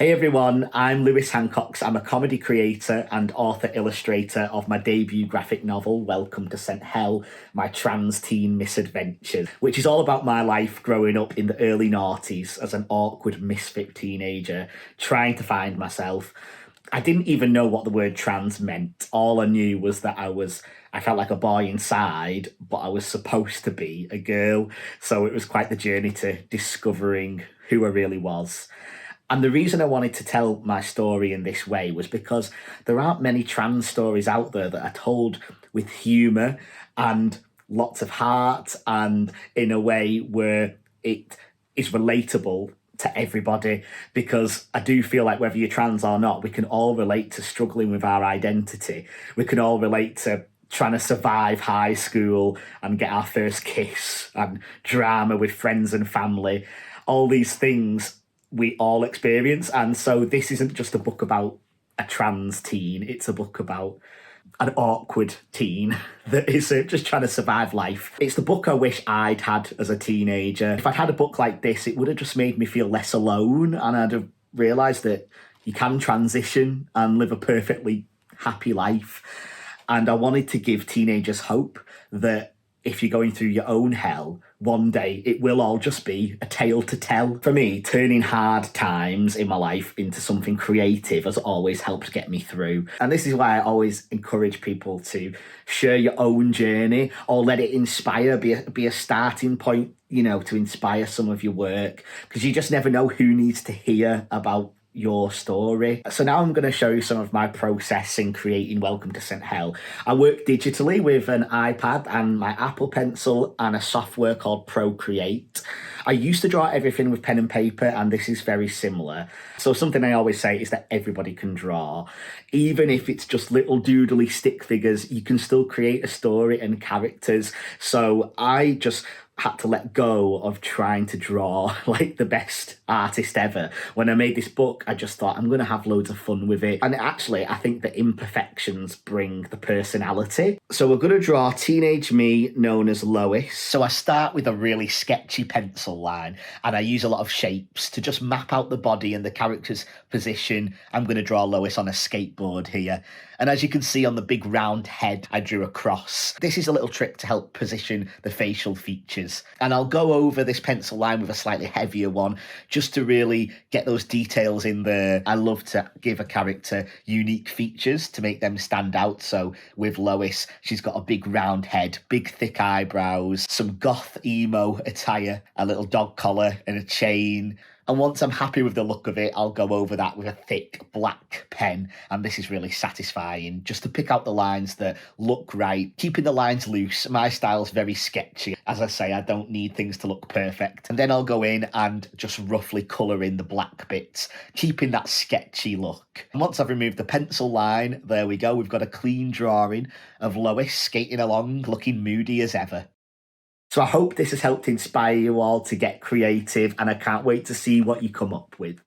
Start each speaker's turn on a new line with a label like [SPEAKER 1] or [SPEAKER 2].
[SPEAKER 1] Hey everyone, I'm Lewis Hancox. I'm a comedy creator and author-illustrator of my debut graphic novel, Welcome to St. Hell, my trans teen misadventures, which is all about my life growing up in the early noughties as an awkward misfit teenager, trying to find myself. I didn't even know what the word trans meant. All I knew was that I felt like a boy inside, but I was supposed to be a girl. So it was quite the journey to discovering who I really was. And the reason I wanted to tell my story in this way was because there aren't many trans stories out there that are told with humour and lots of heart and in a way where it is relatable to everybody, because I do feel like whether you're trans or not, we can all relate to struggling with our identity. We can all relate to trying to survive high school and get our first kiss and drama with friends and family. All these things we all experience. And so this isn't just a book about a trans teen, it's a book about an awkward teen that is just trying to survive life. It's the book I wish I'd had as a teenager. If I'd had a book like this, it would have just made me feel less alone, and I'd have realised that you can transition and live a perfectly happy life. And I wanted to give teenagers hope that if you're going through your own hell, one day it will all just be a tale to tell. For me, turning hard times in my life into something creative has always helped get me through. And this is why I always encourage people to share your own journey or let it inspire, be a starting point, to inspire some of your work, because you just never know who needs to hear about your story. So now I'm going to show you some of my process in creating Welcome to St. Hell. I work digitally with an iPad and my Apple Pencil and a software called Procreate. I used to draw everything with pen and paper, and this is very similar. So something I always say is that everybody can draw. Even if it's just little doodly stick figures, you can still create a story and characters. So I just had to let go of trying to draw like the best artist ever. When I made this book, I just thought I'm going to have loads of fun with it. And actually, I think the imperfections bring the personality. So we're going to draw teenage me known as Lois. So I start with a really sketchy pencil line, and I use a lot of shapes to just map out the body and the character's position. I'm going to draw Lois on a skateboard here. And as you can see on the big round head, I drew a cross. This is a little trick to help position the facial features. And I'll go over this pencil line with a slightly heavier one just to really get those details in there. I love to give a character unique features to make them stand out. So with Lois, she's got a big round head, big thick eyebrows, some goth emo attire, a little dog collar and a chain. And once I'm happy with the look of it, I'll go over that with a thick black pen. And this is really satisfying, just to pick out the lines that look right, keeping the lines loose. My style's very sketchy. As I say, I don't need things to look perfect. And then I'll go in and just roughly colour in the black bits, keeping that sketchy look. And once I've removed the pencil line, there we go. We've got a clean drawing of Lois skating along, looking moody as ever. So I hope this has helped inspire you all to get creative, and I can't wait to see what you come up with.